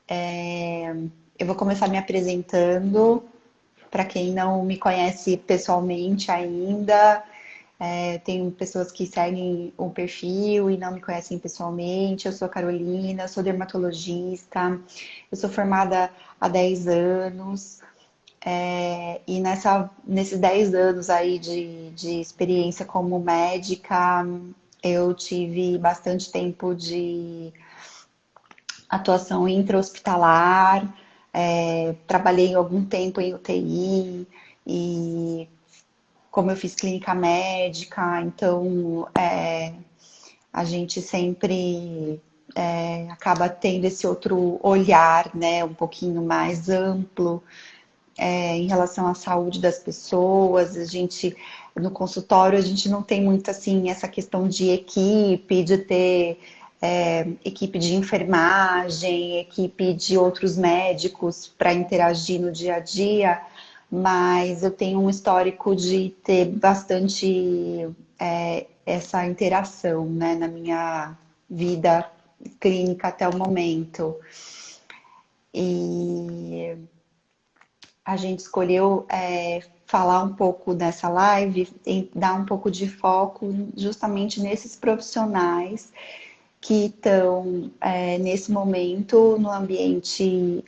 Eu vou começar me apresentando para quem não me conhece pessoalmente ainda. Tenho pessoas que seguem o perfil e não me conhecem pessoalmente. Eu sou Carolina, sou dermatologista, eu sou formada há 10 anos. E nesses 10 anos aí de experiência como médica, eu tive bastante tempo de atuação intra-hospitalar, trabalhei algum tempo em UTI e como eu fiz clínica médica, então a gente sempre acaba tendo esse outro olhar, né, um pouquinho mais amplo em relação à saúde das pessoas. A gente, no consultório, a gente não tem muito assim essa questão de equipe, de ter equipe de enfermagem, equipe de outros médicos para interagir no dia a dia, mas eu tenho um histórico de ter bastante essa interação, né, na minha vida clínica até o momento. E a gente escolheu falar um pouco dessa live, dar um pouco de foco justamente nesses profissionais que estão nesse momento no ambiente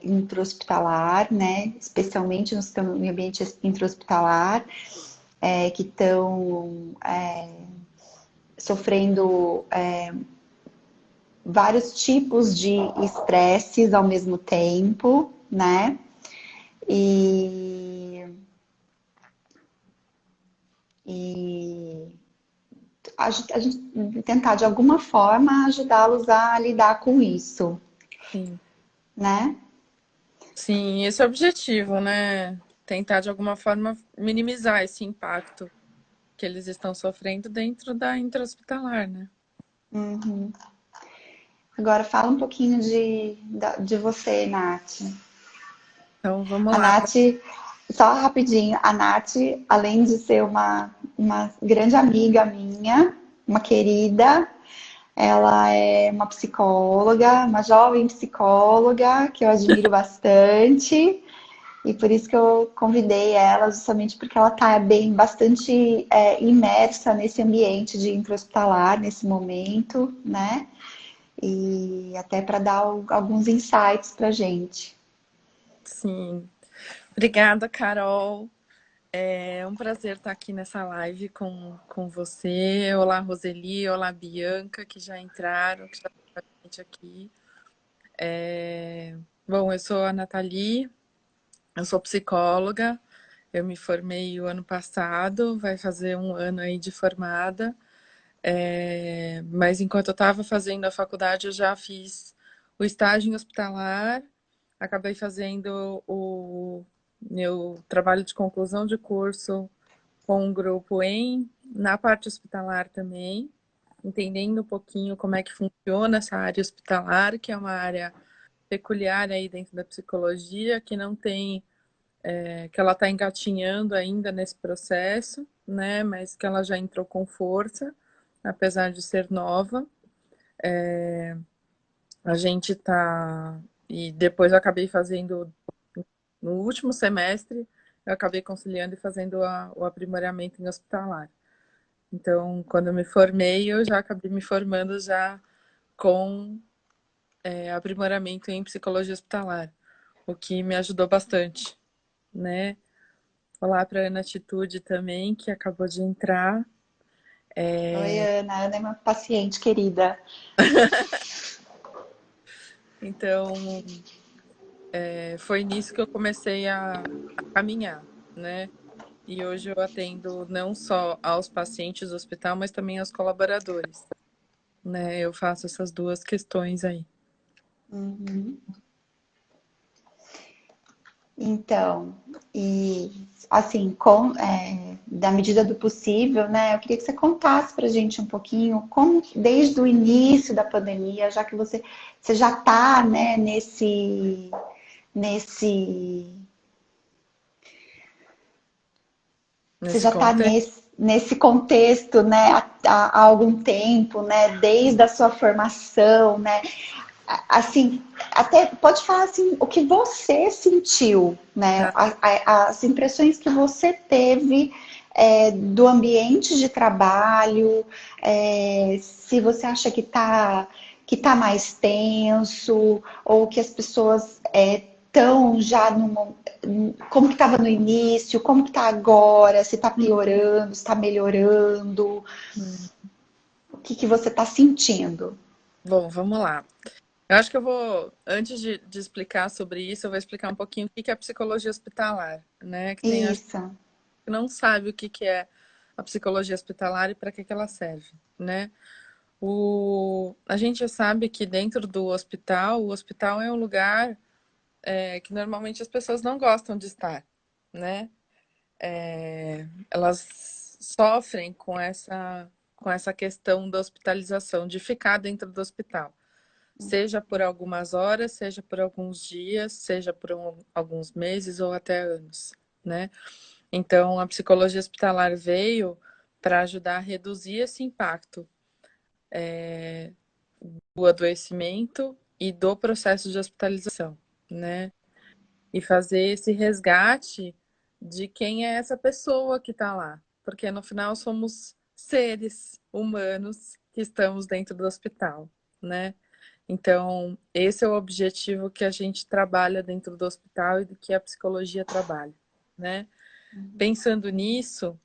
intra-hospitalar, né? Especialmente nos que estão no ambiente intra-hospitalar, que estão sofrendo vários tipos de estresses ao mesmo tempo, né? E, e a gente tentar de alguma forma ajudá-los a lidar com isso, Sim. né? Sim, esse é o objetivo, né? Tentar de alguma forma minimizar esse impacto que eles estão sofrendo dentro da intra-hospitalar, né? Uhum. Agora fala um pouquinho de você, Nath. Então vamos A lá. Nath, só rapidinho, a Nath, além de ser uma grande amiga minha, uma querida, ela é uma psicóloga, uma jovem psicóloga que eu admiro bastante. E por isso que eu convidei ela, justamente porque ela está bem bastante imersa nesse ambiente de intra-hospitalar nesse momento, né? E até para dar alguns insights para gente. Sim. Obrigada, Carol. É um prazer estar aqui nessa live com você. Olá, Roseli. Olá, Bianca, que já entraram, que já estão com a gente aqui. Bom, eu sou a Nathalie, eu sou psicóloga. Eu me formei o ano passado, vai fazer um ano aí de formada. Mas enquanto eu estava fazendo a faculdade, eu já fiz o estágio em hospitalar, acabei fazendo o meu trabalho de conclusão de curso com um grupo na parte hospitalar também, entendendo um pouquinho como é que funciona essa área hospitalar, que é uma área peculiar aí dentro da psicologia, que não tem, que ela está engatinhando ainda nesse processo, né? Mas que ela já entrou com força, apesar de ser nova. A gente tá. E depois eu acabei fazendo, no último semestre, eu acabei conciliando e fazendo o aprimoramento em hospitalar. Então, quando eu me formei, eu já acabei me formando já com aprimoramento em psicologia hospitalar, o que me ajudou bastante, né? Olá para a Ana Atitude também, que acabou de entrar. Oi, Ana. Ana é uma paciente querida. Então, foi nisso que eu comecei a caminhar, né? E hoje eu atendo não só aos pacientes do hospital, mas também aos colaboradores, né? Eu faço essas duas questões aí. Uhum. Então, e assim, da medida do possível, né? Eu queria que você contasse para a gente um pouquinho como, desde o início da pandemia, já que você já está, né, nesse, você Nesse já está contexto, nesse contexto, né, há algum tempo, né? Desde a sua formação, né? assim, até pode falar assim, o que você sentiu, né? Tá. As impressões que você teve do ambiente de trabalho, se você acha que tá mais tenso, ou que as pessoas estão já como que estava no início, como que está agora, se está piorando, se está melhorando, Uhum. o que que você está sentindo? Bom, vamos lá. Eu acho que eu vou, antes de explicar sobre isso, eu vou explicar um pouquinho o que que é a psicologia hospitalar, né? Que tem, acho Isso. que não sabe o que que é a psicologia hospitalar e para que que ela serve, né? A gente já sabe que dentro do hospital, o hospital é um lugar que normalmente as pessoas não gostam de estar, né? Elas sofrem com essa questão da hospitalização, de ficar dentro do hospital. Seja por algumas horas, seja por alguns dias, seja por alguns meses ou até anos, né? Então, a psicologia hospitalar veio para ajudar a reduzir esse impacto do adoecimento e do processo de hospitalização, né? E fazer esse resgate de quem é essa pessoa que está lá, porque no final somos seres humanos que estamos dentro do hospital, né? Então, esse é o objetivo que a gente trabalha dentro do hospital e do que a psicologia trabalha, né? Pensando nisso,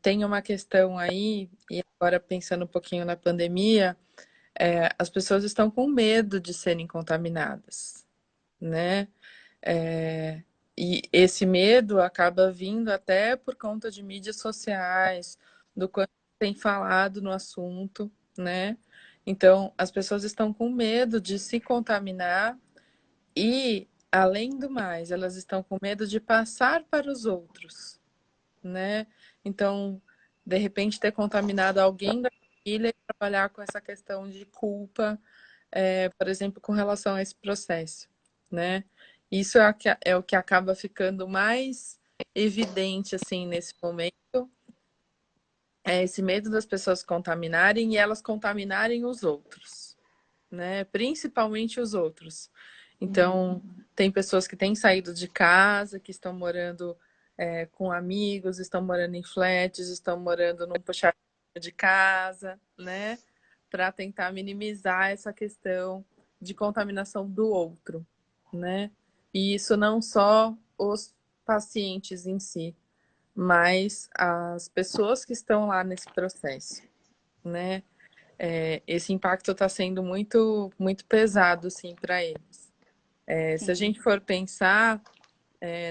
tem uma questão aí, e agora pensando um pouquinho na pandemia, as pessoas estão com medo de serem contaminadas, né? É, e esse medo acaba vindo até por conta de mídias sociais, do quanto tem falado no assunto, né? Então, as pessoas estão com medo de se contaminar e, além do mais, elas estão com medo de passar para os outros, né? Então, de repente, ter contaminado alguém da família e trabalhar com essa questão de culpa, por exemplo, com relação a esse processo, né? Isso é o que acaba ficando mais evidente, assim, nesse momento, é esse medo das pessoas contaminarem e elas contaminarem os outros, né? Principalmente os outros. Então, tem pessoas que têm saído de casa, que estão morando com amigos, estão morando em flats, estão morando num puxadinho de casa, né? Para tentar minimizar essa questão de contaminação do outro, né? E isso não só os pacientes em si, mas as pessoas que estão lá nesse processo, né? Esse impacto está sendo muito, muito pesado, assim, para eles. Se a Sim. gente for pensar,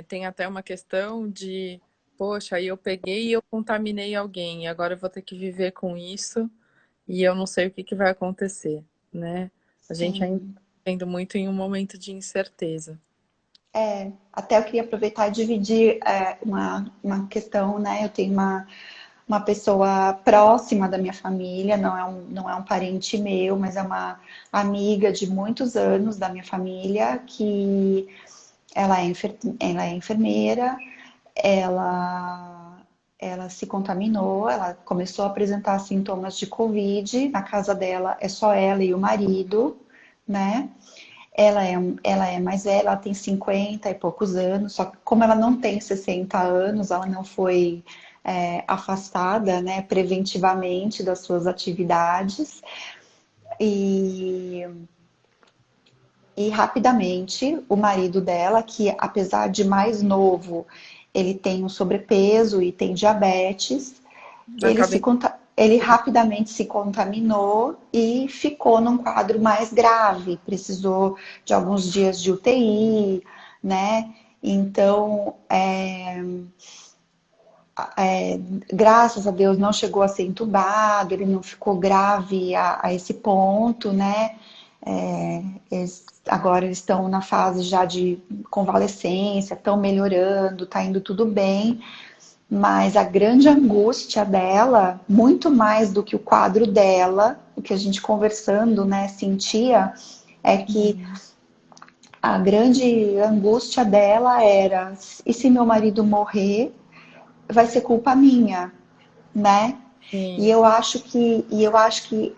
tem até uma questão de, poxa, aí eu peguei e eu contaminei alguém, e agora eu vou ter que viver com isso e eu não sei o que que vai acontecer, né? A gente ainda Sim. está vivendo muito em um momento de incerteza. Até eu queria aproveitar e dividir uma questão, né? Eu tenho uma pessoa próxima da minha família, não é um parente meu, mas é uma amiga de muitos anos da minha família, que ela é enfermeira, ela, ela se contaminou, ela começou a apresentar sintomas de Covid, na casa dela é só ela e o marido, né? Ela é mais velha, ela tem 50 e poucos anos, só que como ela não tem 60 anos, ela não foi afastada, né, preventivamente das suas atividades. E, e rapidamente o marido dela, que apesar de mais novo, ele tem um sobrepeso e tem diabetes, Acaba ele rapidamente se contaminou e ficou num quadro mais grave, precisou de alguns dias de UTI, né? Então, graças a Deus não chegou a ser entubado, ele não ficou grave a esse ponto, né? Agora eles estão na fase já de convalescência, estão melhorando, tá indo tudo bem. Mas a grande angústia dela, muito mais do que o quadro dela, o que a gente conversando, né, sentia, é que a grande angústia dela era: e se meu marido morrer, vai ser culpa minha, né? E sim, eu acho que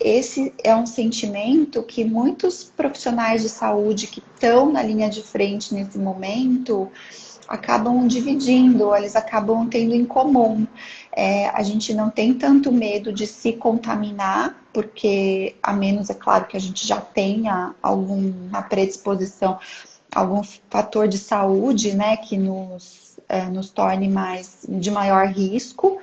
esse é um sentimento que muitos profissionais de saúde que estão na linha de frente nesse momento acabam dividindo, eles acabam tendo em comum. A gente não tem tanto medo de se contaminar, porque a menos é claro que a gente já tenha alguma predisposição, algum fator de saúde, né, que nos torne de maior risco,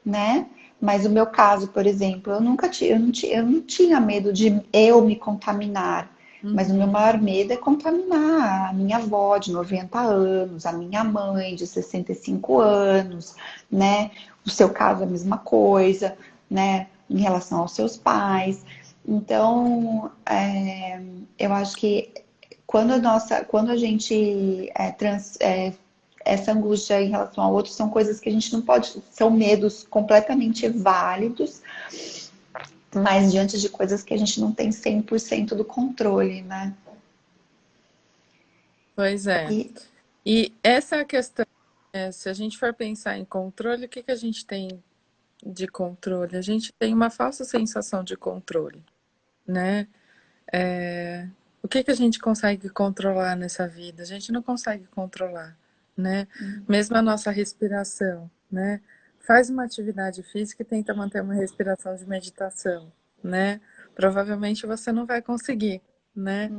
né? Mas o meu caso, por exemplo, eu nunca ti- eu não tinha medo de eu me contaminar. Mas o meu uhum, maior medo é contaminar a minha avó de 90 anos, a minha mãe de 65 anos, né? O seu caso é a mesma coisa, né? Em relação aos seus pais. Então, eu acho que quando a gente essa angústia em relação ao outro são coisas que a gente não pode, são medos completamente válidos, mas diante de coisas que a gente não tem 100% do controle, né? pois é. E E essa é a questão, né? Se a gente for pensar em controle, o que que a gente tem de controle? A gente tem uma falsa sensação de controle, né? É, o que que a gente consegue controlar nessa vida? A gente não consegue controlar, né? Mesmo a nossa respiração, né? Faz uma atividade física e tenta manter uma respiração de meditação, né? Provavelmente você não vai conseguir, né?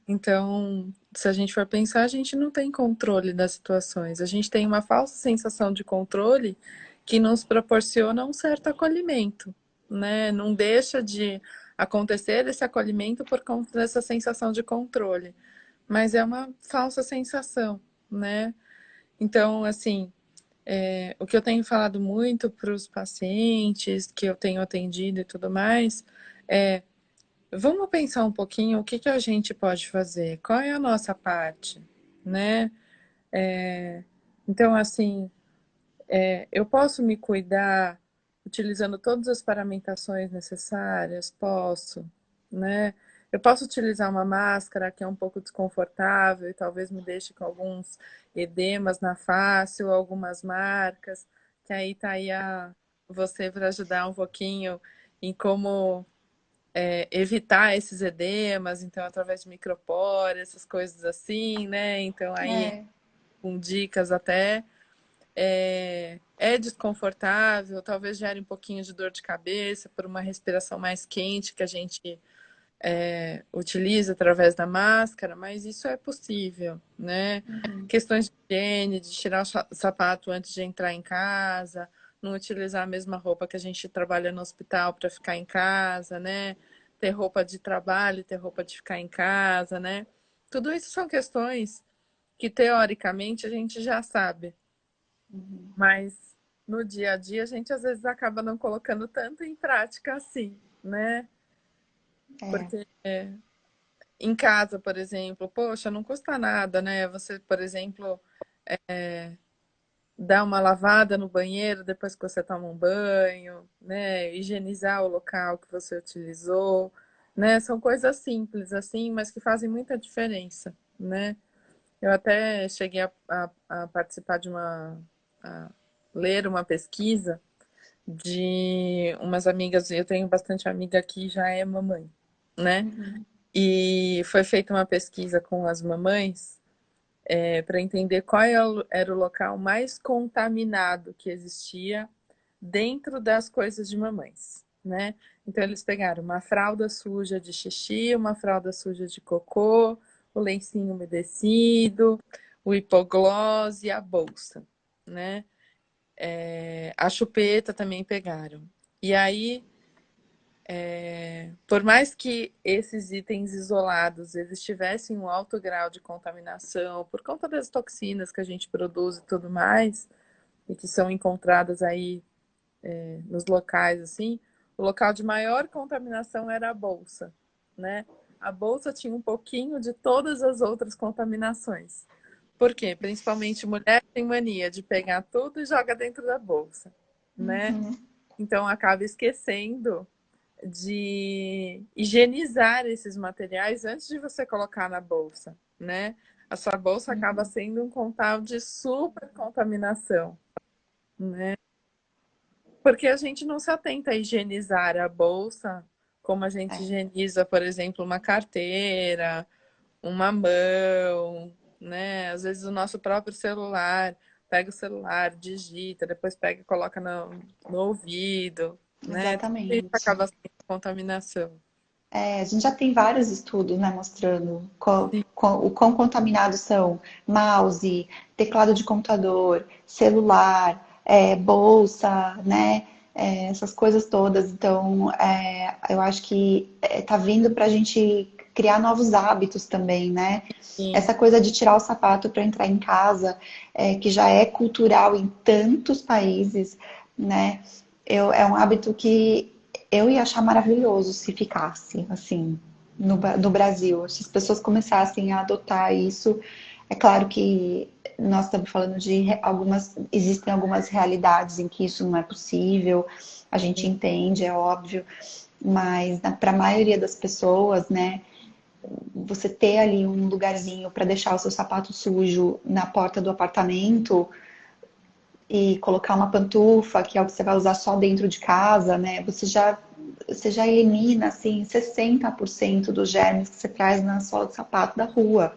Então, se a gente for pensar, a gente não tem controle das situações. A gente tem uma falsa sensação de controle que nos proporciona um certo acolhimento, né? Não deixa de acontecer esse acolhimento por conta dessa sensação de controle, mas é uma falsa sensação, né? Então, assim, o que eu tenho falado muito para os pacientes que eu tenho atendido e tudo mais é: vamos pensar um pouquinho o que que a gente pode fazer, qual é a nossa parte, né? Então, assim, eu posso me cuidar utilizando todas as paramentações necessárias? Posso, né? Eu posso utilizar uma máscara que é um pouco desconfortável e talvez me deixe com alguns edemas na face ou algumas marcas, que aí tá aí você para ajudar um pouquinho em como evitar esses edemas, então através de micropore, essas coisas assim, né? Então aí é, com dicas até é desconfortável, talvez gere um pouquinho de dor de cabeça por uma respiração mais quente que a gente utiliza através da máscara, mas isso é possível, né? Questões de higiene, de tirar o sapato antes de entrar em casa, não utilizar a mesma roupa que a gente trabalha no hospital para ficar em casa, né? Ter roupa de trabalho, ter roupa de ficar em casa, né? Tudo isso são questões que teoricamente a gente já sabe, mas no dia a dia a gente às vezes acaba não colocando tanto em prática assim, né? é, Porque em casa, por exemplo, poxa, não custa nada, né? Você, por exemplo, dar uma lavada no banheiro depois que você toma um banho, né? Higienizar o local que você utilizou, né? São coisas simples assim, mas que fazem muita diferença, né? Eu até cheguei a participar de a ler uma pesquisa de umas amigas, eu tenho bastante amiga que já é mamãe, né? E foi feita uma pesquisa com as mamães para entender qual era o local mais contaminado que existia dentro das coisas de mamães, né? Então eles pegaram uma fralda suja de xixi, uma fralda suja de cocô, o lencinho umedecido, o hipoglós e a bolsa, né? A chupeta também pegaram. E aí, por mais que esses itens isolados eles tivessem um alto grau de contaminação por conta das toxinas que a gente produz e tudo mais, e que são encontradas aí nos locais assim, o local de maior contaminação era a bolsa, né? A bolsa tinha um pouquinho de todas as outras contaminações. Por quê? Principalmente mulher tem mania de pegar tudo e joga dentro da bolsa, né? Então acaba esquecendo de higienizar esses materiais antes de você colocar na bolsa, né? A sua bolsa acaba sendo um contal de super contaminação, né? Porque a gente não se atenta a higienizar a bolsa como a gente É, higieniza, por exemplo, uma carteira, uma mão, né? Às vezes o nosso próprio celular, pega o celular, digita, depois pega e coloca no ouvido, né? Tudo isso exatamente. acaba sendo contaminação. É, a gente já tem vários estudos, né, mostrando Sim, o quão contaminados são mouse, teclado de computador, celular, bolsa, né, essas coisas todas. Então, eu acho que tá vindo para a gente criar novos hábitos também, né? sim. Essa coisa de tirar o sapato para entrar em casa, que já é cultural em tantos países, né? É um hábito que eu ia achar maravilhoso se ficasse, assim, no Brasil. Se as pessoas começassem a adotar isso, é claro que nós estamos falando de existem algumas realidades em que isso não é possível, a gente entende, é óbvio, mas para a maioria das pessoas, né, você ter ali um lugarzinho para deixar o seu sapato sujo na porta do apartamento e colocar uma pantufa, que é o que você vai usar só dentro de casa, né? Você já elimina assim 60% dos germes que você traz na sola do sapato da rua.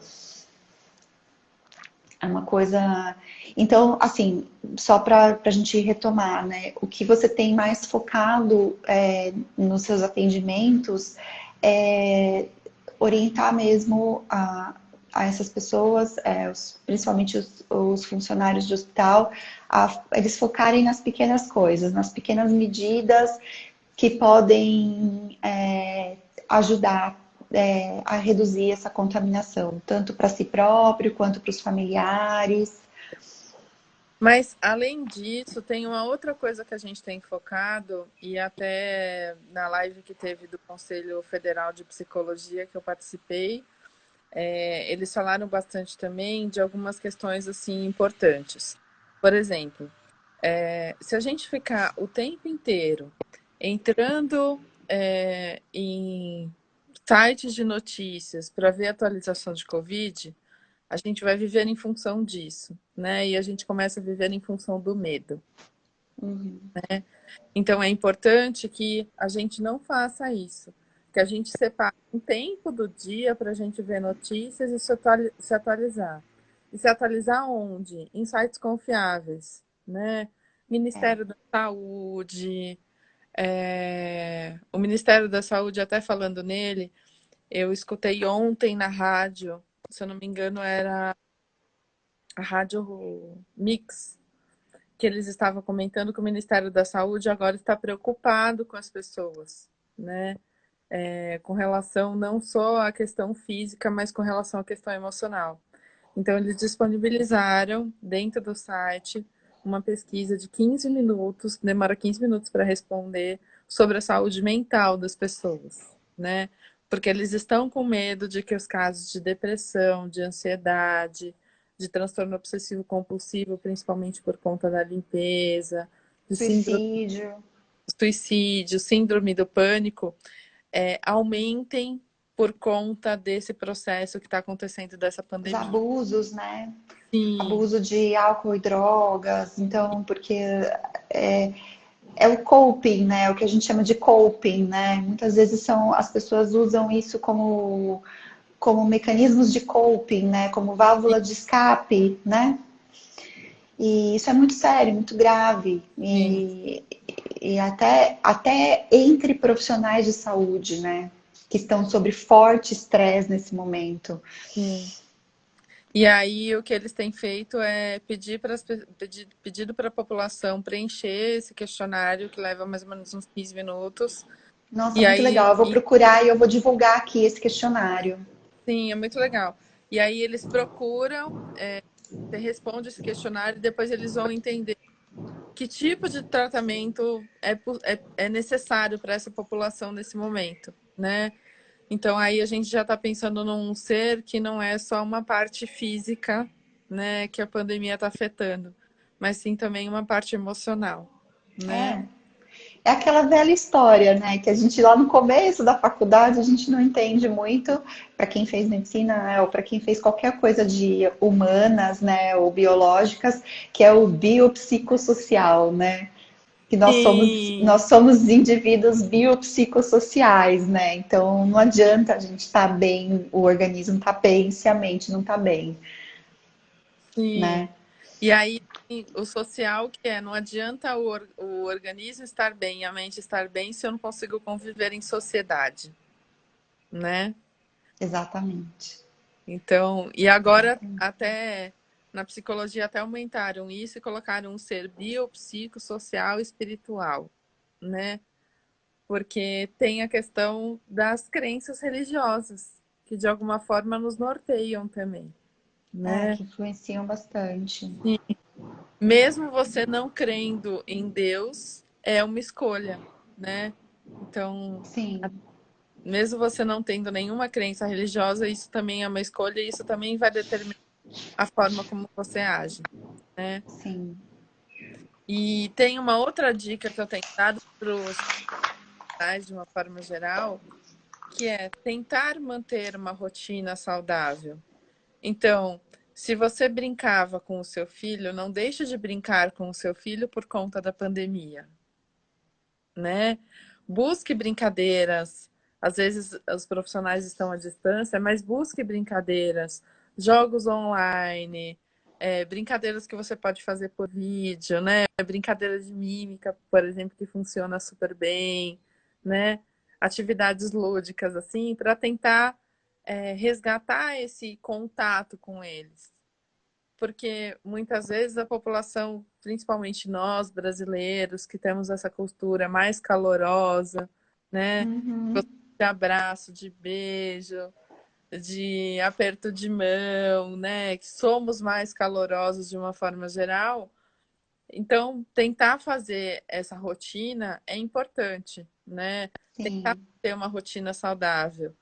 É uma coisa. Então, assim, só para a gente retomar, né? O que você tem mais focado nos seus atendimentos é orientar mesmo a essas pessoas, principalmente os funcionários de hospital, eles focarem nas pequenas coisas, nas pequenas medidas que podem ajudar a reduzir essa contaminação, tanto para si próprio quanto para os familiares. Mas, além disso, tem uma outra coisa que a gente tem focado, e até na live que teve do Conselho Federal de Psicologia que eu participei, eles falaram bastante também de algumas questões assim importantes. Por exemplo, se a gente ficar o tempo inteiro entrando em sites de notícias para ver atualização de Covid, a gente vai viver em função disso, né? E a gente começa a viver em função do medo. Uhum. Então é importante que a gente não faça isso, que a gente separe um tempo do dia para a gente ver notícias e se atualizar. E se atualizar onde? Em sites confiáveis, né? É, Ministério da Saúde, o Ministério da Saúde, até falando nele, eu escutei ontem na rádio, se eu não me engano, era a Rádio Mix, que eles estavam comentando que o Ministério da Saúde agora está preocupado com as pessoas, né? Com relação não só à questão física, mas com relação à questão emocional. Então, eles disponibilizaram dentro do site uma pesquisa de 15 minutos, demora 15 minutos para responder, sobre a saúde mental das pessoas, né? Porque eles estão com medo de que os casos de depressão, de ansiedade, de transtorno obsessivo compulsivo, principalmente por conta da limpeza, de síndrome suicídio, do suicídio, síndrome do pânico, aumentem por conta desse processo que está acontecendo dessa os pandemia. abusos, né? Sim, Abuso de álcool e drogas, então, porque é, é o coping, né? O que a gente chama de coping, né? Muitas vezes as pessoas usam isso como mecanismos de coping, né? Como válvula de escape, né? E isso é muito sério, muito grave. sim, E até entre profissionais de saúde, né? Que estão sob forte estresse nesse momento. sim. E aí o que eles têm feito é pedido para a população preencher esse questionário que leva mais ou menos uns 15 minutos. Nossa, E muito legal. aí, Eu vou procurar e eu vou divulgar aqui esse questionário. sim, é muito legal. E aí eles procuram, você responde esse questionário e depois eles vão entender que tipo de tratamento é necessário para essa população nesse momento, né? Então aí a gente já está pensando num ser que não é só uma parte física, né, que a pandemia está afetando, mas sim também uma parte emocional, né? É, é aquela velha história, né? Que a gente lá no começo da faculdade a gente não entende muito para quem fez medicina, né, ou para quem fez qualquer coisa de humanas, né, ou biológicas, que é o biopsicossocial, né? que Sim, nós somos indivíduos biopsicossociais, né? Então não adianta a gente estar bem, o organismo tá bem, se a mente não tá bem, sim. né? E aí, o social que é, não adianta o organismo estar bem, a mente estar bem, se eu não consigo conviver em sociedade, né? Exatamente. Então, e agora Exatamente. até na psicologia até aumentaram isso e colocaram um ser biopsicossocial e espiritual, né? Porque tem a questão das crenças religiosas, que de alguma forma nos norteiam também, É, né? que influenciam bastante. Mesmo você não crendo em Deus, é uma escolha, né? Então, Sim, mesmo você não tendo nenhuma crença religiosa, isso também é uma escolha e isso também vai determinar a forma como você age, né? sim. E tem uma outra dica que eu tenho dado para os pais de uma forma geral, que é tentar manter uma rotina saudável. Então, se você brincava com o seu filho, não deixe de brincar com o seu filho por conta da pandemia, né? Busque brincadeiras. Às vezes os profissionais estão à distância, mas busque brincadeiras, jogos online, brincadeiras que você pode fazer por vídeo, né? Brincadeira de mímica, por exemplo, que funciona super bem, né? Atividades lúdicas, assim, para tentar resgatar esse contato com eles, porque muitas vezes a população, principalmente nós brasileiros, que temos essa cultura mais calorosa, né? Uhum. De abraço, de beijo, de aperto de mão, né? Que somos mais calorosos de uma forma geral. Então, tentar fazer essa rotina é importante, né? Tentar Sim. ter uma rotina saudável.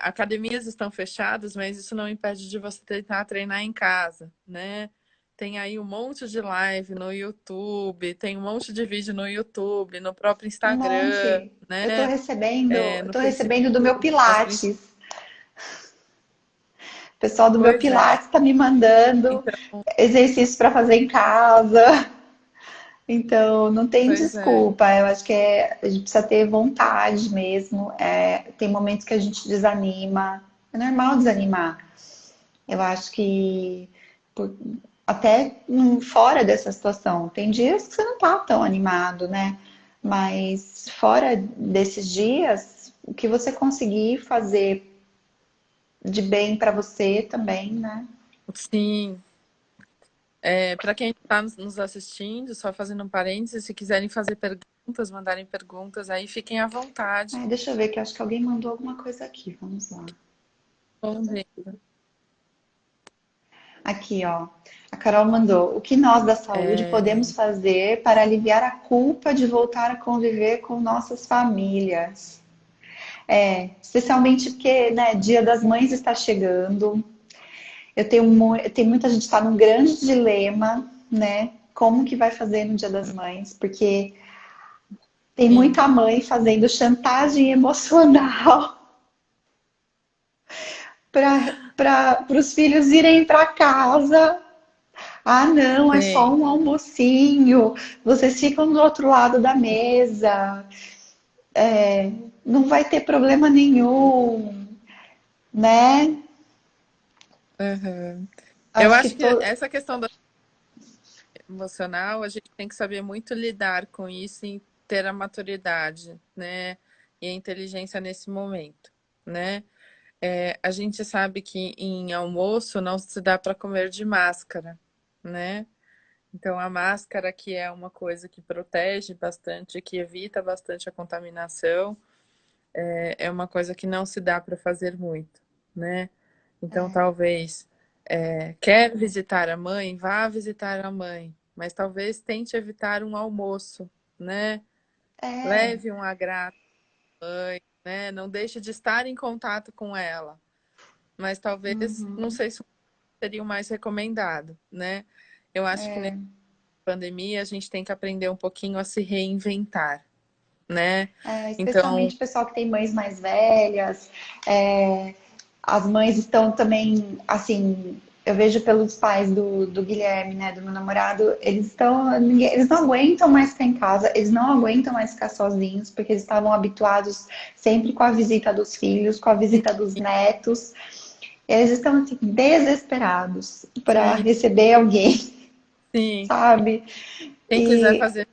Academias estão fechadas, mas isso não impede de você tentar treinar em casa, né? Tem aí um monte de live no YouTube, tem um monte de vídeo no YouTube, no próprio Um Instagram, monte. né? Eu No tô Facebook, recebendo do meu nas Pilates. O pessoal do meu Pois é. Pilates está me mandando Então, exercícios para fazer em casa. Então, não tem pois é. desculpa. Eu acho que a gente precisa ter vontade mesmo. Tem momentos que a gente desanima. É normal desanimar. Eu acho que por- até fora dessa situação, tem dias que você não tá tão animado, né? Mas fora desses dias, o que você conseguir fazer de bem para você também, né? Sim. Para quem está nos assistindo, só fazendo um parênteses, se quiserem fazer perguntas, mandarem perguntas, aí fiquem à vontade. Deixa eu ver que eu acho que alguém mandou alguma coisa aqui. Vamos lá. Respondendo. Aqui, ó. A Carol mandou: o que nós da saúde É, podemos fazer para aliviar a culpa de voltar a conviver com nossas famílias? Especialmente porque, né, Dia das Mães está chegando. Tem muita gente que está num grande dilema, né? Como que vai fazer no Dia das Mães? Porque tem sim. muita mãe fazendo chantagem emocional para os filhos irem para casa. Ah, não, é só Tem. um almocinho. Vocês ficam do outro lado da mesa. Não vai ter problema nenhum, né? Uhum. Eu Acho que acho que to... essa questão da emocional, a gente tem que saber muito lidar com isso e ter a maturidade, né? E a inteligência nesse momento, né? A gente sabe que em almoço não se dá para comer de máscara, né? Então, a máscara, que é uma coisa que protege bastante, que evita bastante a contaminação, é uma coisa que não se dá para fazer muito, né? Então, talvez, quer visitar a mãe, vá visitar a mãe, mas talvez tente evitar um almoço, né? é. Leve um agrado, né? Não deixe de estar em contato com ela, mas talvez, não Uhum. sei se seria o mais recomendado, né? Eu acho que nessa pandemia a gente tem que aprender um pouquinho a se reinventar, né? Então, Especialmente o pessoal que tem mães mais velhas. As mães estão também, assim, eu vejo pelos pais do Guilherme, né, do meu namorado, eles não aguentam mais ficar em casa, eles não aguentam mais ficar sozinhos, porque eles estavam habituados sempre com a visita dos filhos, com a visita dos netos. Eles estão assim, desesperados para Sim, receber alguém, sim. sabe? Quem quiser E fazer,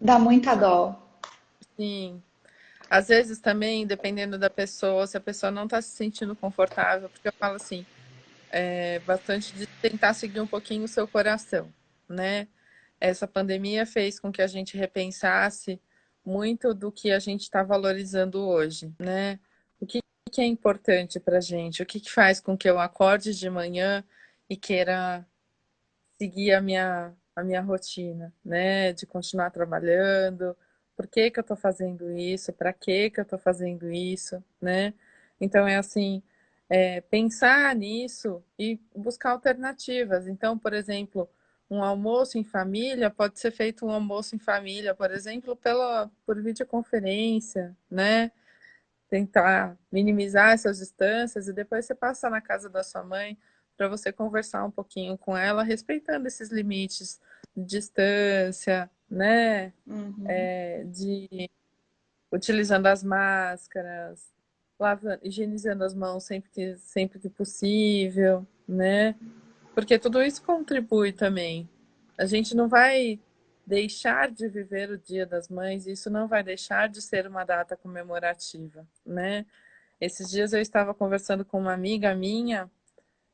dá muita dó. sim. Às vezes também, dependendo da pessoa, se a pessoa não está se sentindo confortável, porque eu falo assim, bastante de tentar seguir um pouquinho o seu coração, né? Essa pandemia fez com que a gente repensasse muito do que a gente está valorizando hoje, né? O que é importante para a gente? O que faz com que eu acorde de manhã e queira seguir a minha rotina, né? De continuar trabalhando. Por que que eu estou fazendo isso? Para que que eu estou fazendo isso, né? Então é assim, pensar nisso e buscar alternativas. Então, por exemplo, um almoço em família pode ser feito um almoço em família, por exemplo, por videoconferência, né? Tentar minimizar essas distâncias e depois você passa na casa da sua mãe para você conversar um pouquinho com ela, respeitando esses limites de distância, né? Uhum. De utilizando as máscaras, lavando, higienizando as mãos sempre que possível, né? Porque tudo isso contribui também. A gente não vai deixar de viver o Dia das Mães, isso não vai deixar de ser uma data comemorativa, né? Esses dias eu estava conversando com uma amiga minha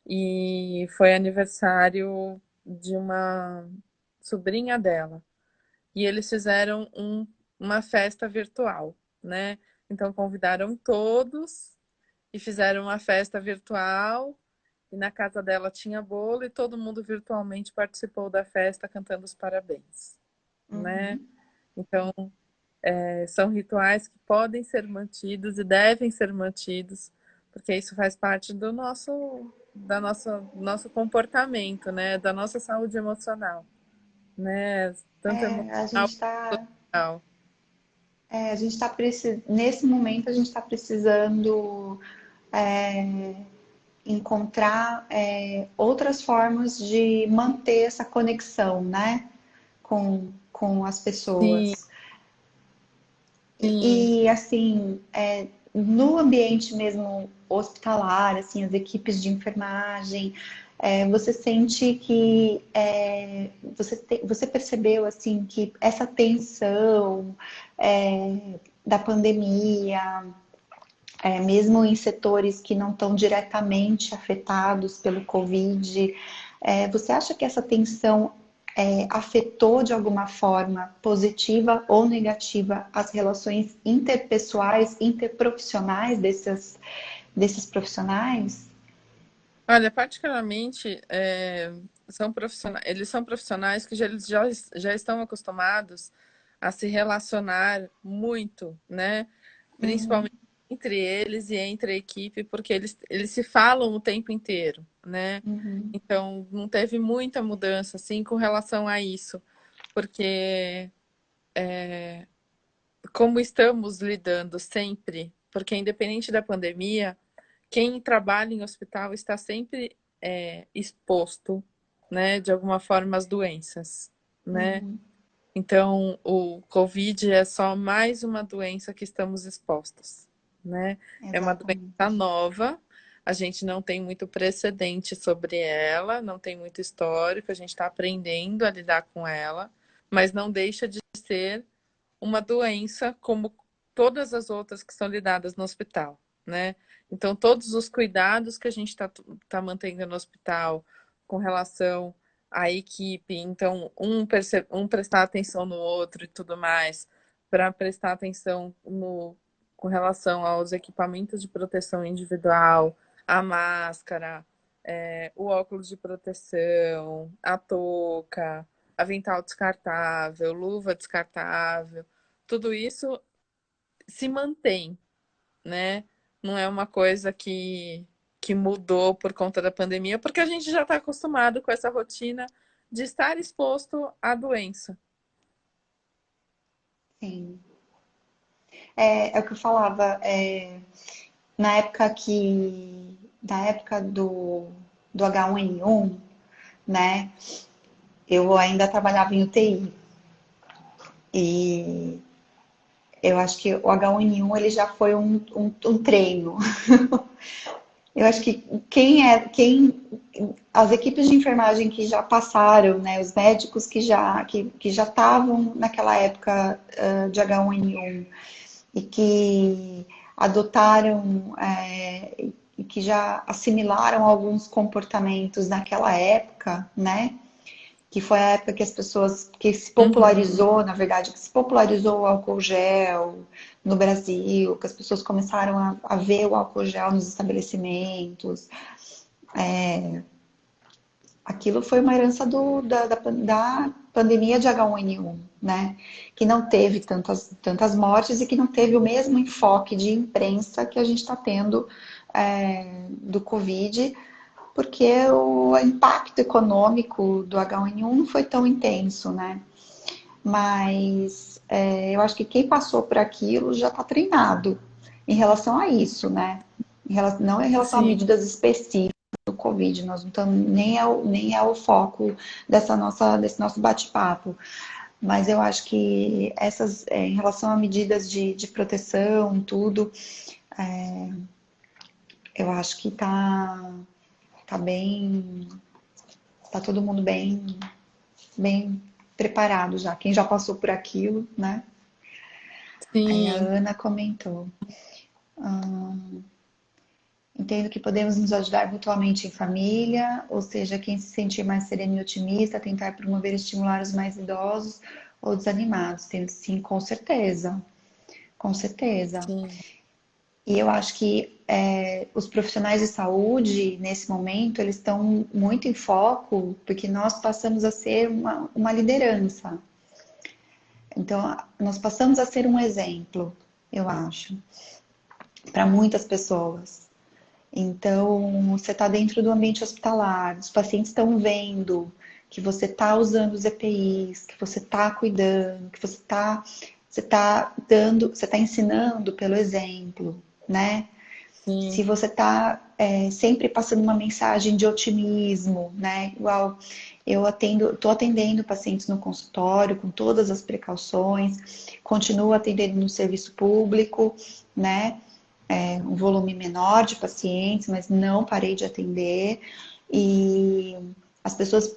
e foi aniversário de uma sobrinha dela. E eles fizeram uma festa virtual, né? Então convidaram todos e fizeram uma festa virtual. E na casa dela tinha bolo e todo mundo virtualmente participou da festa cantando os parabéns, né? Uhum. Então, são rituais que podem ser mantidos e devem ser mantidos, porque isso faz parte nosso comportamento, né? Da nossa saúde emocional, né? Tanto É, a emocional gente tá, quanto social. a gente tá nesse momento a gente está precisando encontrar outras formas de manter essa conexão, né, com as Sim, pessoas. sim, Assim, no ambiente mesmo hospitalar, assim, as equipes de enfermagem, você sente que você percebeu assim que essa tensão da pandemia, mesmo em setores que não estão diretamente afetados pelo Covid, você acha que essa tensão afetou de alguma forma positiva ou negativa as relações interpessoais, interprofissionais desses profissionais? olha, particularmente, eles são profissionais que já estão acostumados a se relacionar muito, né? Uhum, Principalmente entre eles e entre a equipe, porque eles se falam o tempo inteiro, né? uhum. Então, não teve muita mudança, assim, com relação a isso, porque como estamos lidando sempre, porque independente da pandemia, quem trabalha em hospital está sempre exposto, né, de alguma forma às doenças, né? Uhum, Então, o Covid é só mais uma doença que estamos expostos, né? É uma doença exatamente. nova, a gente não tem muito precedente sobre ela, não tem muito histórico, a gente está aprendendo a lidar com ela, mas não deixa de ser uma doença como todas as outras que são lidadas no hospital, né? Então, todos os cuidados que a gente tá mantendo no hospital com relação à equipe, então, um prestar atenção no outro e tudo mais, para prestar atenção com relação aos equipamentos de proteção individual, a máscara, o óculos de proteção, a touca, avental descartável, luva descartável, tudo isso se mantém, né? Não é uma coisa que mudou por conta da pandemia, porque a gente já está acostumado com essa rotina de estar exposto à doença. Sim. É o que eu falava, na época da época do H1N1, né? Eu ainda trabalhava em UTI e eu acho que o H1N1 ele já foi um treino. Eu acho que as equipes de enfermagem que já passaram, né, os médicos que já estavam naquela época de H1N1 e que adotaram e que já assimilaram alguns comportamentos naquela época, né? Que foi a época que as pessoas, que se Uhum. popularizou, na verdade, que se popularizou o álcool gel no Brasil, que as pessoas começaram a ver o álcool gel nos estabelecimentos. Aquilo foi uma herança da pandemia de H1N1, né? Que não teve tantas mortes e que não teve o mesmo enfoque de imprensa que a gente está tendo do Covid, porque o impacto econômico do H1N1 não foi tão intenso, né? Mas eu acho que quem passou por aquilo já está treinado em relação a isso, né? Não em relação a Sim, medidas específicas do Covid, nós não estamos, nem é o foco desse nosso bate-papo. Mas eu acho que em relação a medidas de proteção, tudo, eu acho que tá bem, tá todo mundo bem preparado já. Quem já passou por aquilo, né? Aí a sim, Ana comentou. Entendo que podemos nos ajudar mutuamente em família, ou seja, quem se sentir mais sereno e otimista, tentar promover e estimular os mais idosos ou desanimados. Sim, com certeza, com certeza. sim, E eu acho que os profissionais de saúde, nesse momento, eles estão muito em foco, porque nós passamos a ser uma liderança. Então, nós passamos a ser um exemplo, eu acho, para muitas pessoas. Então, você está dentro do ambiente hospitalar, os pacientes estão vendo que você está usando os EPIs, que você está cuidando, que você tá dando, você está ensinando pelo exemplo, né? Se sim. você está sempre passando uma mensagem de otimismo, né? Igual estou atendendo pacientes no consultório com todas as precauções, continuo atendendo no serviço público, né? Um volume menor de pacientes, mas não parei de atender. E as pessoas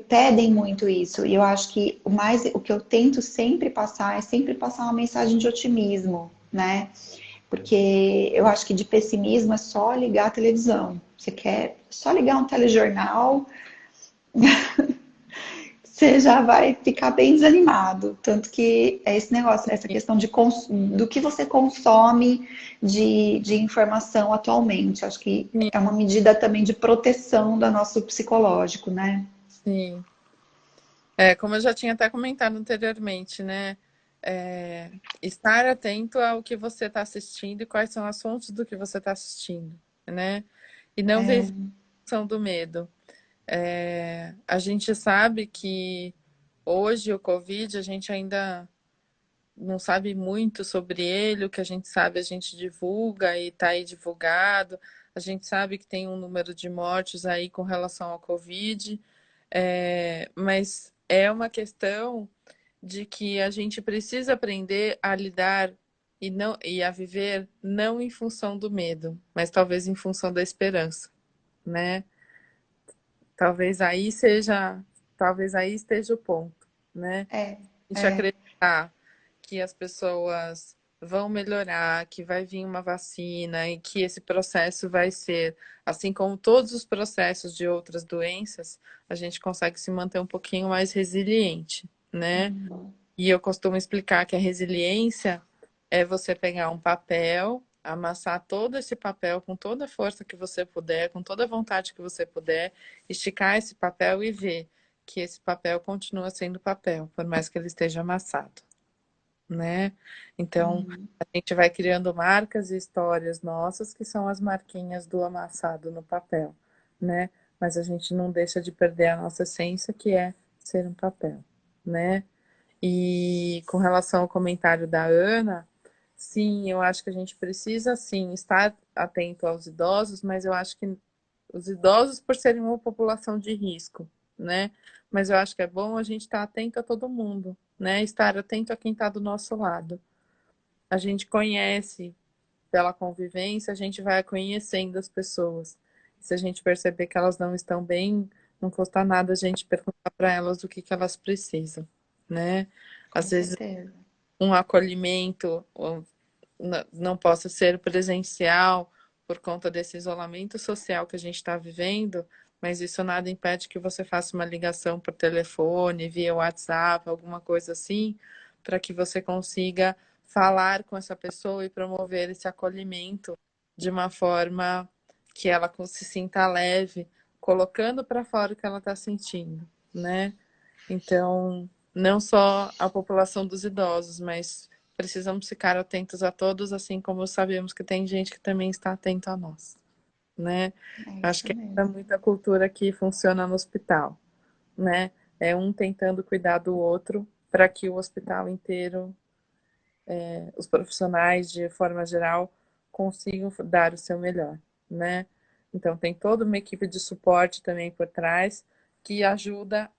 pedem muito isso. E eu acho que o que eu tento sempre passar é sempre passar uma mensagem de otimismo, né? Porque eu acho que de pessimismo é só ligar a televisão. Você quer só ligar um telejornal, você já vai ficar bem desanimado. Tanto que é esse negócio, essa questão do que você consome de informação atualmente. Acho que Sim, é uma medida também de proteção do nosso psicológico, né? sim. É, como eu já tinha até comentado anteriormente, né? É, estar atento ao que você está assistindo e quais são as fontes do que você está assistindo, né? E não viver É, a função do medo. A gente sabe que hoje o Covid, a gente ainda não sabe muito sobre ele, o que a gente sabe a gente divulga e está aí divulgado. A gente sabe que tem um número de mortes aí com relação ao Covid, mas é uma questão de que a gente precisa aprender a lidar e a viver não em função do medo, mas talvez em função da esperança, né? Talvez aí seja, talvez aí esteja o ponto, né? é, A gente é. acreditar que as pessoas vão melhorar, que vai vir uma vacina e que esse processo vai ser, assim como todos os processos de outras doenças, a gente consegue se manter um pouquinho mais resiliente, né? E eu costumo explicar que a resiliência é você pegar um papel, amassar todo esse papel com toda a força que você puder, com toda a vontade que você puder, esticar esse papel e ver que esse papel continua sendo papel, por mais que ele esteja amassado, né? Então, a gente vai criando marcas e histórias nossas que são as marquinhas do amassado no papel, né? Mas a gente não deixa de perder a nossa essência, que é ser um papel, né? E com relação ao comentário da Ana, sim, eu acho que a gente precisa sim estar atento aos idosos, mas eu acho que os idosos por serem uma população de risco, né? Mas eu acho que é bom a gente estar atento a todo mundo, né? Estar atento a quem está do nosso lado. A gente conhece pela convivência, a gente vai conhecendo as pessoas. Se a gente perceber que elas não estão bem, não custa nada a gente perguntar para elas o que que elas precisam, né? Com Às vezes certeza. um acolhimento não possa ser presencial por conta desse isolamento social que a gente está vivendo, mas isso nada impede que você faça uma ligação por telefone, via WhatsApp, alguma coisa assim, para que você consiga falar com essa pessoa e promover esse acolhimento de uma forma que ela se sinta leve, colocando para fora o que ela está sentindo, né? Então, não só a população dos idosos, mas precisamos ficar atentos a todos, assim como sabemos que tem gente que também está atenta a nós, né? É Acho isso que é mesmo. muita cultura que funciona no hospital, né? É um tentando cuidar do outro para que o hospital inteiro, os profissionais de forma geral, consigam dar o seu melhor, né? Então tem toda uma equipe de suporte também por trás que ajuda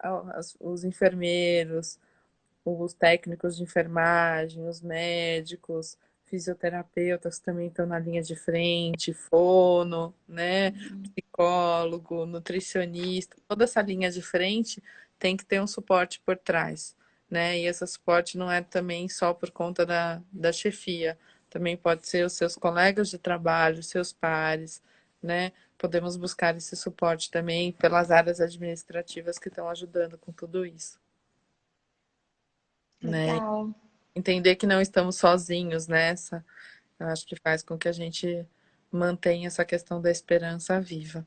os enfermeiros, os técnicos de enfermagem, os médicos, fisioterapeutas também estão na linha de frente, fono, né? Psicólogo, nutricionista, toda essa linha de frente tem que ter um suporte por trás, né? E esse suporte não é também só por conta da chefia, também pode ser os seus colegas de trabalho, seus pares, né? Podemos buscar esse suporte também pelas áreas administrativas que estão ajudando com tudo isso, né? Legal. Entender que não estamos sozinhos nessa, eu acho que faz com que a gente mantenha essa questão da esperança viva.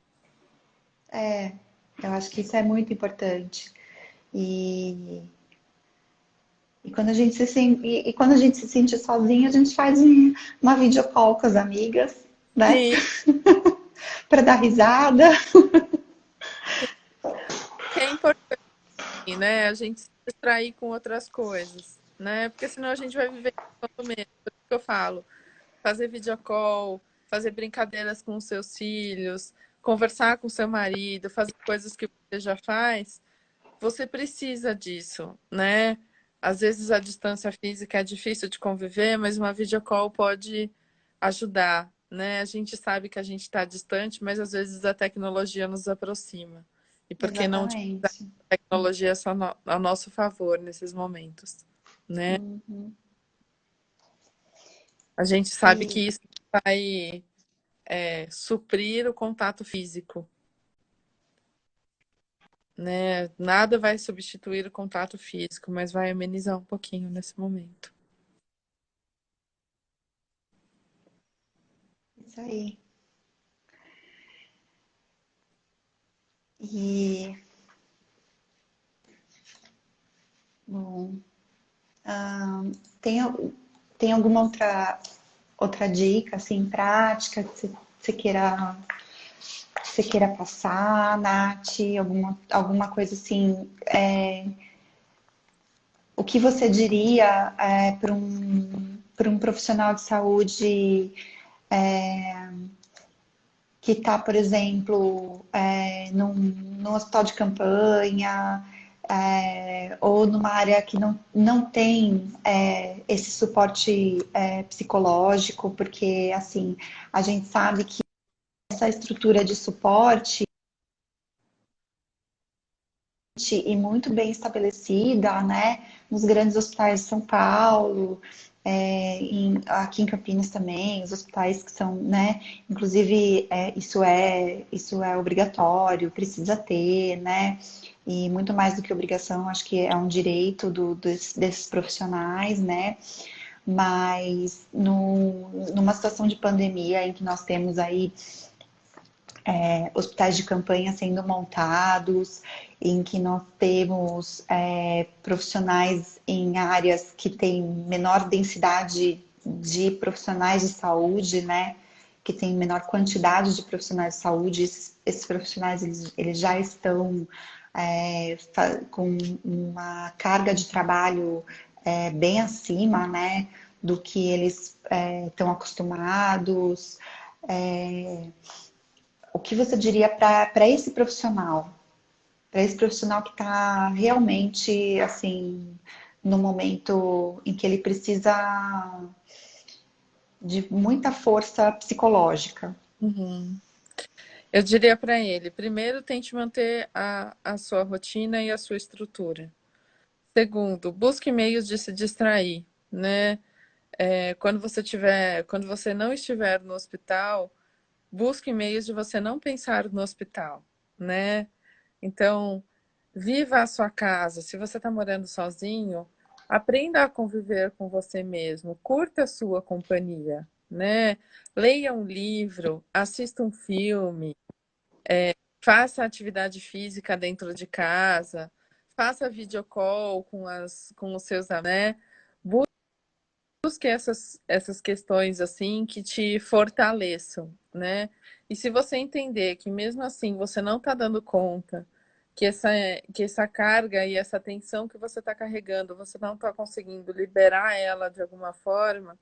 É, eu acho que isso é muito importante. E, e quando a gente e quando a gente se sente sozinho, a gente faz uma videocall com as amigas, né? Sim, Para dar risada. que é importante, né? A gente se distrair com outras coisas, né? Porque senão a gente vai viver no mesmo. Por isso que eu falo, fazer videocall, fazer brincadeiras com os seus filhos, conversar com seu marido, fazer coisas que você já faz, você precisa disso, né? Às vezes a distância física é difícil de conviver, mas uma videocall pode ajudar, né? A gente sabe que a gente está distante, mas às vezes a tecnologia nos aproxima. E por que não utilizar Exatamente. a tecnologia só a nosso favor nesses momentos, né? Uhum. A gente sabe que E isso vai suprir o contato físico, né? Nada vai substituir o contato físico, mas vai amenizar um pouquinho nesse momento. isso aí. E, bom, tem, tem alguma outra dica, assim, prática que você queira passar, Nath? Alguma coisa assim? O que você diria para um profissional de saúde que está, por exemplo, num hospital de campanha, ou numa área que não tem esse suporte psicológico, porque assim, a gente sabe que essa estrutura de suporte e muito bem estabelecida, né, nos grandes hospitais de São Paulo, aqui em Campinas também, os hospitais que são, né, inclusive isso é obrigatório, precisa ter, né, e muito mais do que obrigação, acho que é um direito desses profissionais, né, mas numa situação de pandemia em que nós temos aí hospitais de campanha sendo montados, em que nós temos profissionais em áreas que têm menor densidade de profissionais de saúde, né? Que tem menor quantidade de profissionais de saúde, esses profissionais eles já estão com uma carga de trabalho bem acima, né? Do que eles estão acostumados. o que você diria para esse profissional? Para esse profissional que está realmente, assim, no momento em que ele precisa de muita força psicológica. Uhum. Eu diria para ele, primeiro tente manter a sua rotina e a sua estrutura. Segundo, busque meios de se distrair, né? Quando você não estiver no hospital, busque meios de você não pensar no hospital, né? Então, viva a sua casa. Se você está morando sozinho, aprenda a conviver com você mesmo. Curta a sua companhia, né? Leia um livro, assista um filme, faça atividade física dentro de casa, faça videocall com os seus amigos, né? Busque essas questões assim que te fortaleçam, né? E se você entender que mesmo assim você não está dando conta, que essa carga e essa tensão que você está carregando, você não está conseguindo liberar ela de alguma forma,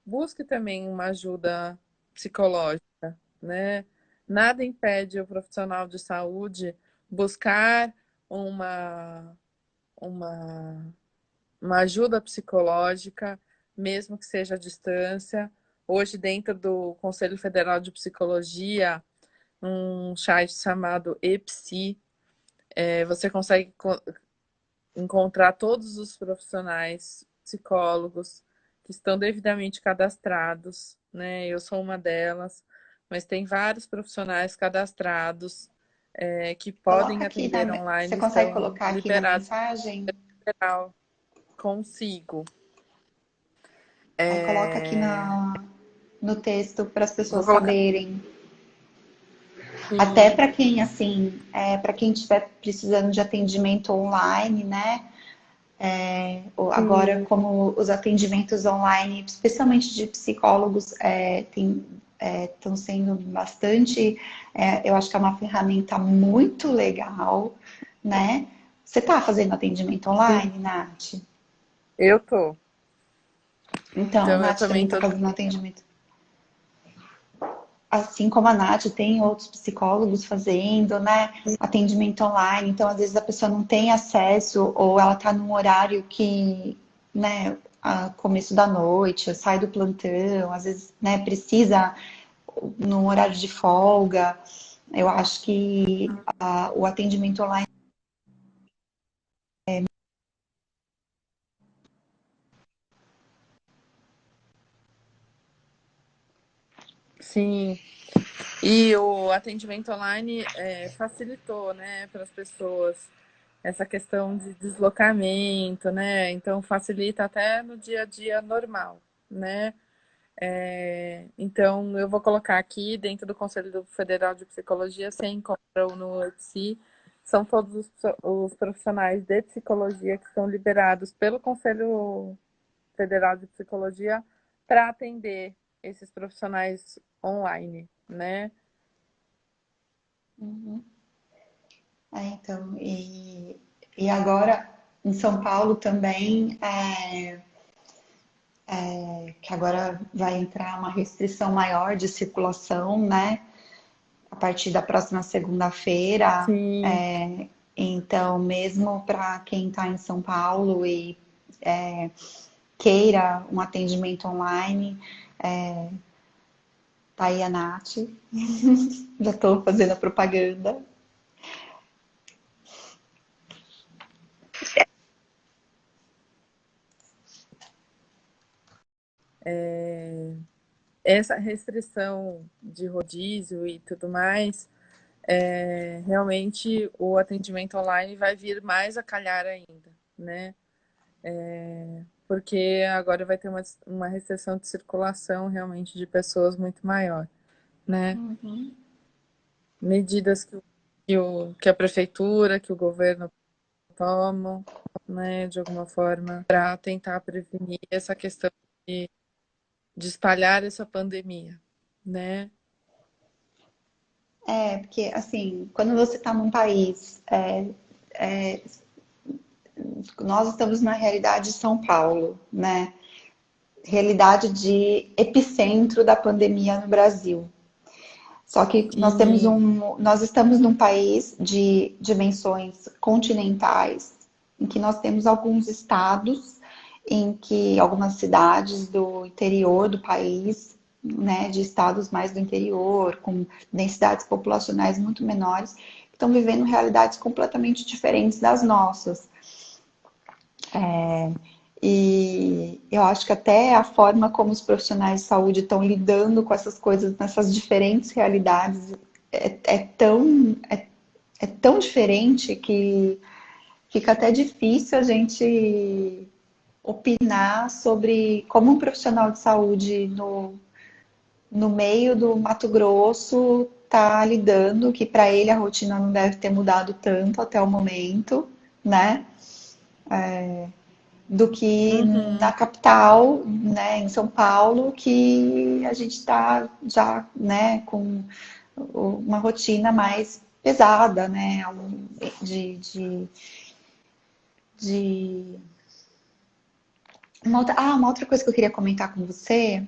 busque também uma ajuda psicológica, né? Nada impede o profissional de saúde buscar uma, uma uma ajuda psicológica, mesmo que seja à distância. Hoje, dentro do Conselho Federal de Psicologia, um site chamado ePsi, você consegue encontrar todos os profissionais psicólogos que estão devidamente cadastrados, né? Eu sou uma delas, mas tem vários profissionais cadastrados que Coloca podem aqui atender você online, consegue estão colocar aqui na liberados mensagem? geral. Consigo. Aí coloca aqui É, no texto para as Vou pessoas colocar. saberem. Até Sim, para quem, assim, para quem estiver precisando de atendimento online, né? Agora, sim, como os atendimentos online, especialmente de psicólogos, estão sendo bastante, eu acho que é uma ferramenta muito legal, né? Você está fazendo atendimento sim. online, Nath? Eu tô. Então, a Então eu Nath também também está tô. fazendo atendimento. Assim como a Nath, tem outros psicólogos fazendo, né? Atendimento online. Então, às vezes a pessoa não tem acesso ou ela está num horário que, né, começo da noite, sai do plantão, às vezes, né, precisa no horário de folga. Eu acho que o atendimento online. Sim. E o atendimento online facilitou, né, para as pessoas essa questão de deslocamento, né? Então facilita até no dia a dia normal, né? Então eu vou colocar aqui dentro do Conselho Federal de Psicologia, você encontra no EPSI, são todos os profissionais de psicologia que são liberados pelo Conselho Federal de Psicologia para atender esses profissionais online, né? Uhum. Então, e agora em São Paulo também, que agora vai entrar uma restrição maior de circulação, né? A partir da próxima segunda-feira. Sim, Então, mesmo para quem está em São Paulo e queira um atendimento online, tá aí a Nath. Já estou fazendo a propaganda. essa restrição de rodízio e tudo mais, realmente o atendimento online vai vir mais a calhar ainda, né? Porque agora vai ter uma restrição de circulação realmente de pessoas muito maior, né? Uhum. Medidas que a prefeitura, que o governo tomam, né, de alguma forma, para tentar prevenir essa questão de, de espalhar essa pandemia, né? Porque assim, quando você está num país, nós estamos na realidade de São Paulo, né? Realidade de epicentro da pandemia no Brasil. Só que E nós estamos num país de dimensões continentais, em que nós temos alguns estados, em que algumas cidades do interior do país, né, de estados mais do interior, com densidades populacionais muito menores, estão vivendo realidades completamente diferentes das nossas. E eu acho que até a forma como os profissionais de saúde estão lidando com essas coisas, nessas diferentes realidades, é tão diferente que fica até difícil a gente opinar sobre como um profissional de saúde no meio do Mato Grosso está lidando, que para ele a rotina não deve ter mudado tanto até o momento, né? Do que na uhum, capital, né, em São Paulo, que a gente está já, né, com uma rotina mais pesada, né, de, de, de... uma outra coisa que eu queria comentar com você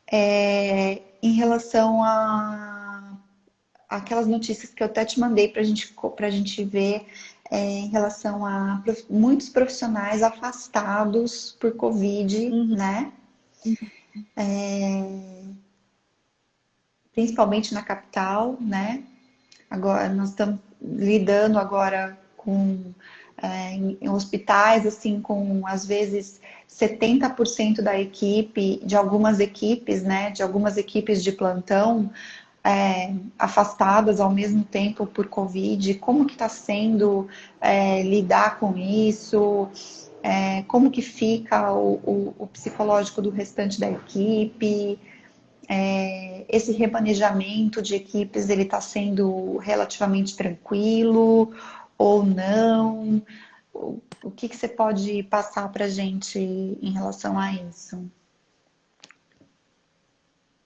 é em relação a aquelas notícias que eu até te mandei para a gente ver em relação a muitos profissionais afastados por Covid, uhum, né? Principalmente na capital, né? Agora nós estamos lidando agora com em hospitais assim com às vezes 70% da equipe, de algumas equipes, né? De algumas equipes de plantão afastadas ao mesmo tempo por Covid. Como que está sendo lidar com isso? Como que fica o psicológico do restante da equipe? Esse remanejamento de equipes ele está sendo relativamente tranquilo ou não? O que que você pode passar para a gente em relação a isso?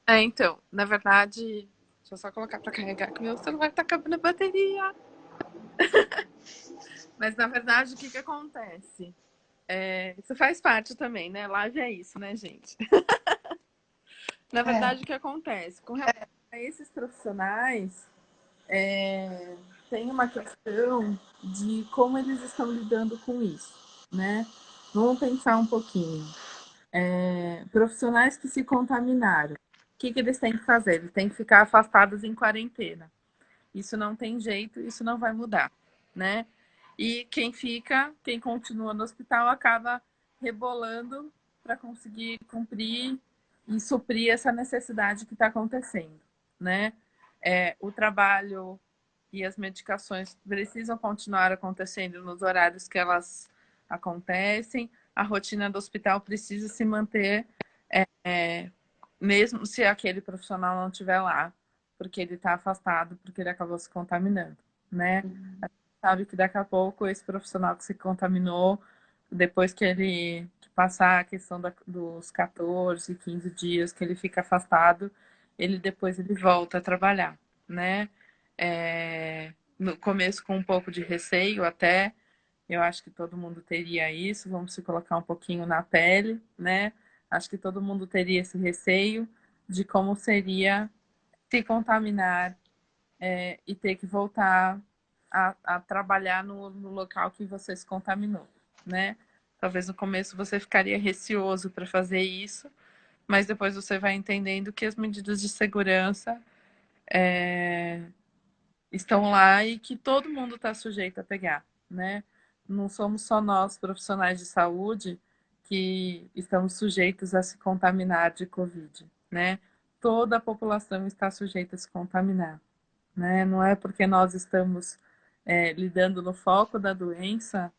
então, na verdade, deixa eu só colocar para carregar que meu celular tá acabando a bateria. Mas na verdade, o que que acontece? Isso faz parte também, né? Live é isso, né, gente? Na É, verdade, o que acontece? Com relação a esses profissionais, é, tem uma questão de como eles estão lidando com isso, né? Vamos pensar um pouquinho. Profissionais que se contaminaram, o que que eles têm que fazer? Eles têm que ficar afastados em quarentena. Isso não tem jeito, isso não vai mudar, né? E quem fica, quem continua no hospital, acaba rebolando para conseguir cumprir e suprir essa necessidade que está acontecendo, né? O trabalho e as medicações precisam continuar acontecendo nos horários que elas acontecem, a rotina do hospital precisa se manter, é, mesmo se aquele profissional não estiver lá, porque ele está afastado, porque ele acabou se contaminando, né? A gente sabe que daqui a pouco esse profissional que se contaminou, depois que ele passar a questão dos 14, 15 dias que ele fica afastado, ele depois ele volta a trabalhar, né? No começo com um pouco de receio até, eu acho que todo mundo teria isso, vamos se colocar um pouquinho na pele, né? Acho que todo mundo teria esse receio de como seria se contaminar e ter que voltar a trabalhar no local que você se contaminou, né? Talvez no começo você ficaria receoso para fazer isso, mas depois você vai entendendo que as medidas de segurança estão lá e que todo mundo está sujeito a pegar, né? Não somos só nós, profissionais de saúde, que estamos sujeitos a se contaminar de Covid, né? Toda a população está sujeita a se contaminar, né? Não é porque nós estamos lidando no foco da doença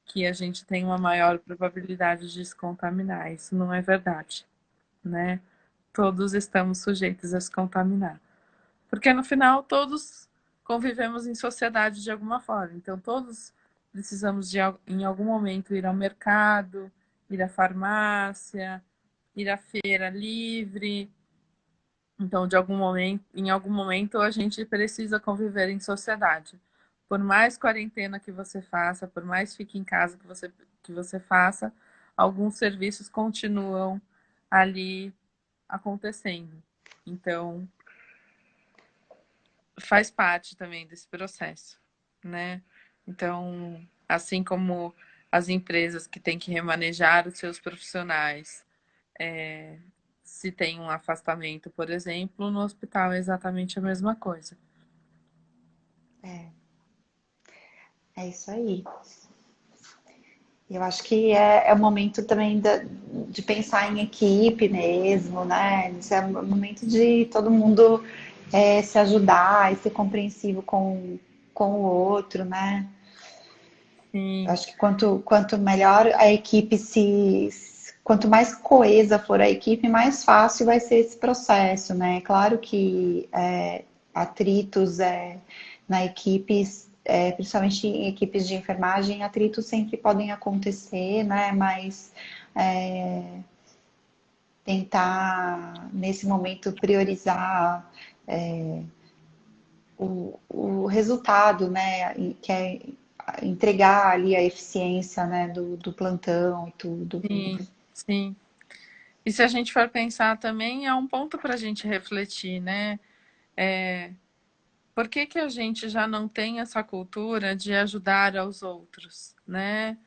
que a gente tem uma maior probabilidade de se contaminar. Isso não é verdade, né? Todos estamos sujeitos a se contaminar. Porque no final todos convivemos em sociedade de alguma forma. Então todos precisamos de em algum momento ir ao mercado, ir à farmácia, ir à feira livre. Então, em algum momento a gente precisa conviver em sociedade. Por mais quarentena que você faça, por mais fique em casa que você faça, alguns serviços continuam ali acontecendo. Então, faz parte também desse processo, né? Então, assim como as empresas que têm que remanejar os seus profissionais, se tem um afastamento, por exemplo, no hospital é exatamente a mesma coisa. É, é isso aí. Eu acho que é o momento também de pensar em equipe mesmo, né? Isso é o momento de todo mundo se ajudar e ser compreensivo com o outro, né? Eu Sim, acho que quanto melhor a equipe quanto mais coesa for a equipe, mais fácil vai ser esse processo, né? Claro que atritos na equipe, principalmente em equipes de enfermagem, atritos sempre podem acontecer, né? Mas tentar, nesse momento, priorizar o resultado, né? Que é entregar ali a eficiência, né, do plantão e tudo. sim, sim. E se a gente for pensar também, é um ponto para a gente refletir, né? Por que que a gente já não tem essa cultura de ajudar aos outros, né?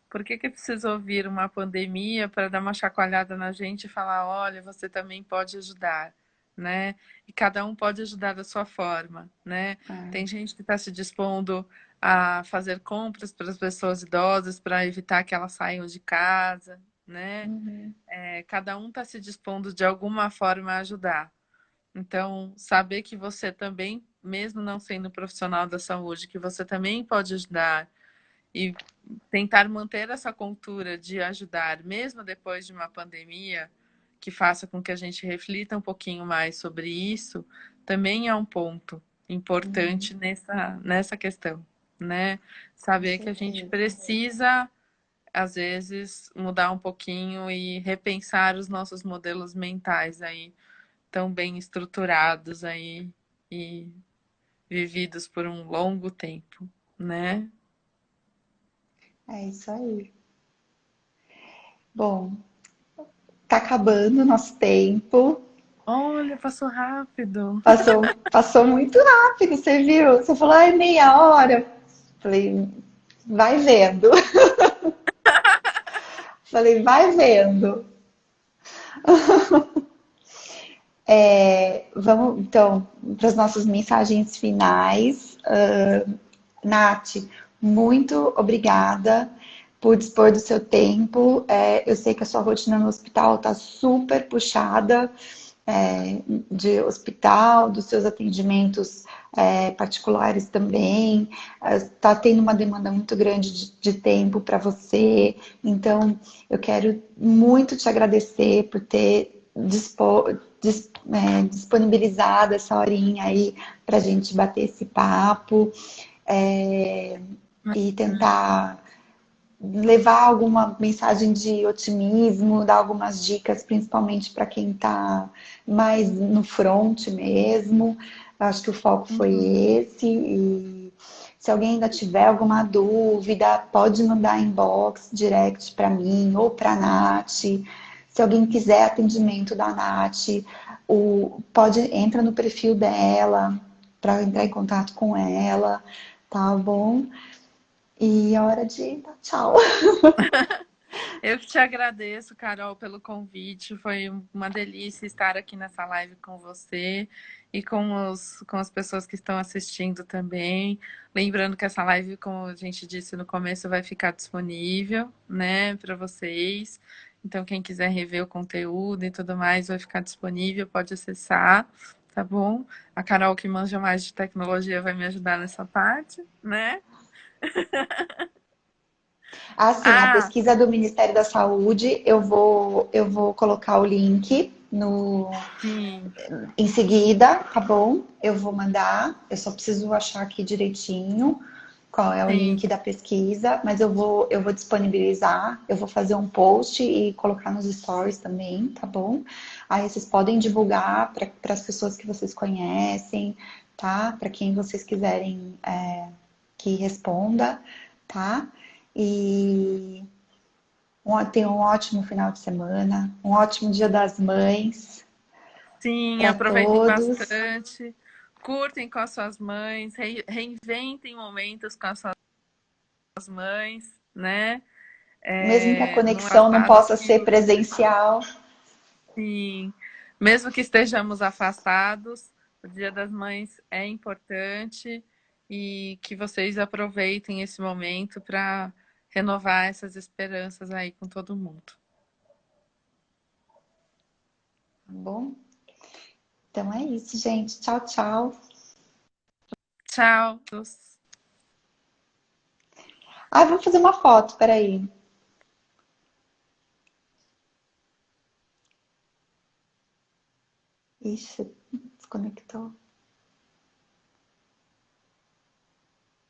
Por que que precisa ouvir uma pandemia para dar uma chacoalhada na gente e falar, olha, você também pode ajudar, né? E cada um pode ajudar da sua forma, né? É. Tem gente que está se dispondo a fazer compras para as pessoas idosas para evitar que elas saiam de casa, né? Uhum. Cada um está se dispondo de alguma forma a ajudar. Então, saber que você também, mesmo não sendo profissional da saúde, que você também pode ajudar e tentar manter essa cultura de ajudar, mesmo depois de uma pandemia, que faça com que a gente reflita um pouquinho mais sobre isso, também é um ponto Uhum. importante nessa questão, né? Com Saber que a gente certeza. precisa, às vezes, mudar um pouquinho e repensar os nossos modelos mentais aí, tão bem estruturados aí e vividos por um longo tempo, né? É isso aí. Bom, tá acabando o nosso tempo. Olha, passou rápido. Passou muito rápido, você viu? Você falou, ai, meia hora. Falei, vai vendo. Falei, vai vendo. Vamos, então, para as nossas mensagens finais. Nath, muito obrigada por dispor do seu tempo. Eu sei que a sua rotina no hospital está super puxada, de hospital, dos seus atendimentos particulares também. Está tendo uma demanda muito grande de tempo para você. Então, eu quero muito te agradecer por ter disponibilizado essa horinha aí para a gente bater esse papo e tentar levar alguma mensagem de otimismo, dar algumas dicas, principalmente para quem está mais no front mesmo. Acho que o foco foi Uhum. esse. E se alguém ainda tiver alguma dúvida, pode mandar inbox direct para mim ou para a Nath. Se alguém quiser atendimento da Nath, entra no perfil dela para entrar em contato com ela, tá bom? E é hora de dar tchau. Eu que te agradeço, Carol, pelo convite. Foi uma delícia estar aqui nessa live com você e com as pessoas que estão assistindo também. Lembrando que essa live, como a gente disse no começo, vai ficar disponível, né, para vocês. Então, quem quiser rever o conteúdo e tudo mais, vai ficar disponível, pode acessar, tá bom? A Carol, que manja mais de tecnologia, vai me ajudar nessa parte, né? Assim, a Ah, pesquisa do Ministério da Saúde, eu vou colocar o link no, sim, em seguida, tá bom? Eu vou mandar, eu só preciso achar aqui direitinho qual é o sim. link da pesquisa, mas eu vou disponibilizar, eu vou fazer um post e colocar nos stories também, tá bom? Aí vocês podem divulgar para as pessoas que vocês conhecem, tá? Para quem vocês quiserem que responda, tá? E tenha um ótimo final de semana, um ótimo Dia das Mães Sim, para aproveitem todos. bastante. curtem com as suas mães, reinventem momentos com as suas mães, né? Mesmo que a Não é conexão não possa fácil, ser presencial. sim. Mesmo que estejamos afastados, o Dia das Mães é importante e que vocês aproveitem esse momento para renovar essas esperanças aí com todo mundo. Tá bom? Então é isso, gente. Tchau, tchau. Tchau. Ah, vou fazer uma foto, peraí. Ixi, desconectou.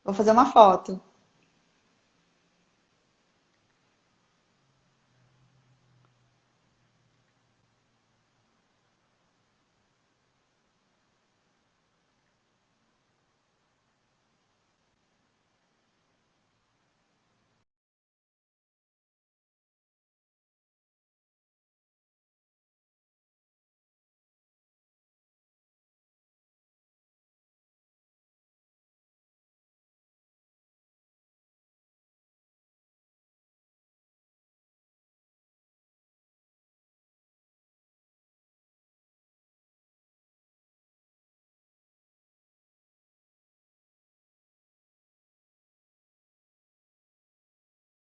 Vou fazer uma foto.